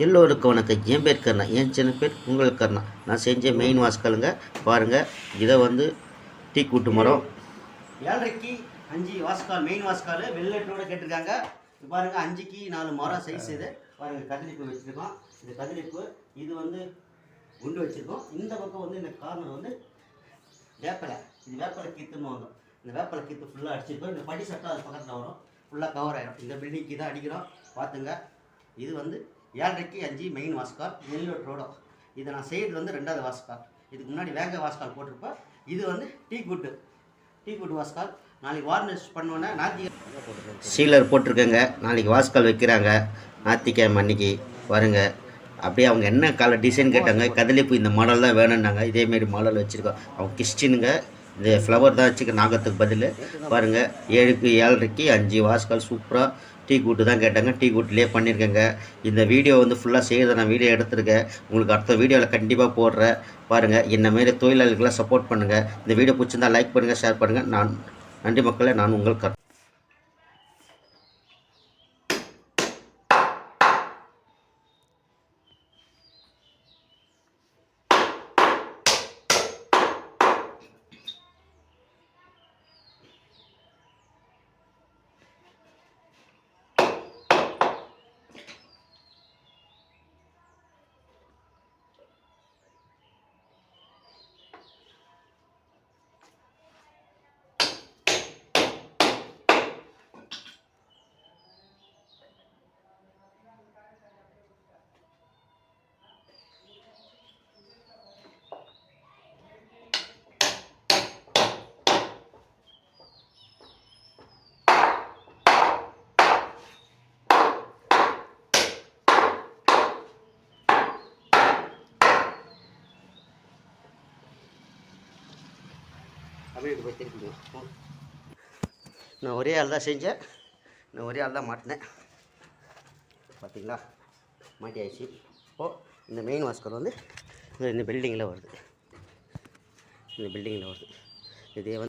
எல்லோருக்கும் வணக்கம். என் பேர் கர்ணா. என் சின்ன பேர் உங்களுக்கு கர்ணா. நான் செஞ்ச மெயின் வாஸ்காலுங்க பாருங்கள். இதை வந்து டீ கூட்டு மரம் 7.5க்கு 5 வாஸ்கால் மெயின் வாஸ்கால் வெள்ளட்டோட கேட்டிருக்காங்க. இது பாருங்கள் 5க்கு 4 மரம் சைஸ். இது பாருங்கள் கதிரிப்பு வச்சுருக்கோம். இது கதிரிப்பு, இது வந்து குண்டு வச்சுருக்கோம். இந்த பக்கம் வந்து இந்த கார்னர் வந்து வேப்பலை. இது வேப்பலை கீத்துன்னு வரும். இந்த வேப்பலை கீத்து ஃபுல்லாக அடிச்சிருக்கோம். இந்த படி சட்டம் அது பக்கத்தில் வரும், ஃபுல்லாக கவர் ஆகிடும். இந்த பில்டிங்க்கு தான் அடிக்கிறோம் பார்த்துங்க. இது வந்து 7.5க்கு 5 மெயின் வாஸ்கால் நெல்லூர் ரோடோ. இதை நான் செய்கிறது வந்து 2வது வாஸ்கால். இதுக்கு முன்னாடி வேங்க வாஸ்கால் போட்டிருப்பேன். இது வந்து டீ குட்டு வாஸ்கால். நாளைக்கு வார்னிஷ் பண்ணோன்னே சீலர் போட்டிருக்கேங்க. நாளைக்கு வாஸ்கால் வைக்கிறாங்க ஞாயிற்றுக்கிழமை அன்னைக்கு பாருங்க. அப்படியே அவங்க என்ன கால டிசைன் கேட்டாங்க, கதலிப்பு இந்த மாடல் தான் வேணும்னாங்க. இதேமாரி மாடல் வச்சுருக்கோம். அவங்க கிறிஸ்டினுங்க. இந்த ஃப்ளவர் தான் வச்சுக்க நாகத்துக்கு பதில் பாருங்கள். 7க்கு 7.5க்கு 5 வாஸ்கால் சூப்பராக டீ கூட்டு தான் கேட்டாங்க. டீ கூட்டிலே பண்ணியிருக்கேங்க. இந்த வீடியோ வந்து ஃபுல்லாக செய்கிறத நான் வீடியோ எடுத்துருக்கேன். உங்களுக்கு அடுத்த வீடியோவில் கண்டிப்பாக போடுறேன் பாருங்கள். இந்தமாரி தொழிலாளர்களெலாம் சப்போர்ட் பண்ணுங்கள். இந்த வீடியோ பிடிச்சிருந்தால் லைக் பண்ணுங்கள், ஷேர் பண்ணுங்கள். நான் நன்றி மக்களே. நான் உங்கள் கர்ணா. அப்படியே போய் திருப்பிங்க. நான் ஒரே ஆள் தான் செஞ்சேன். நான் ஒரே ஆள் தான் மாட்டினேன். பார்த்தீங்களா, மாட்டி ஆயிடுச்சு. இப்போது இந்த மெயின் வாஸ்கர் வந்து இந்த பில்டிங்கில் வருது. இதே வந்து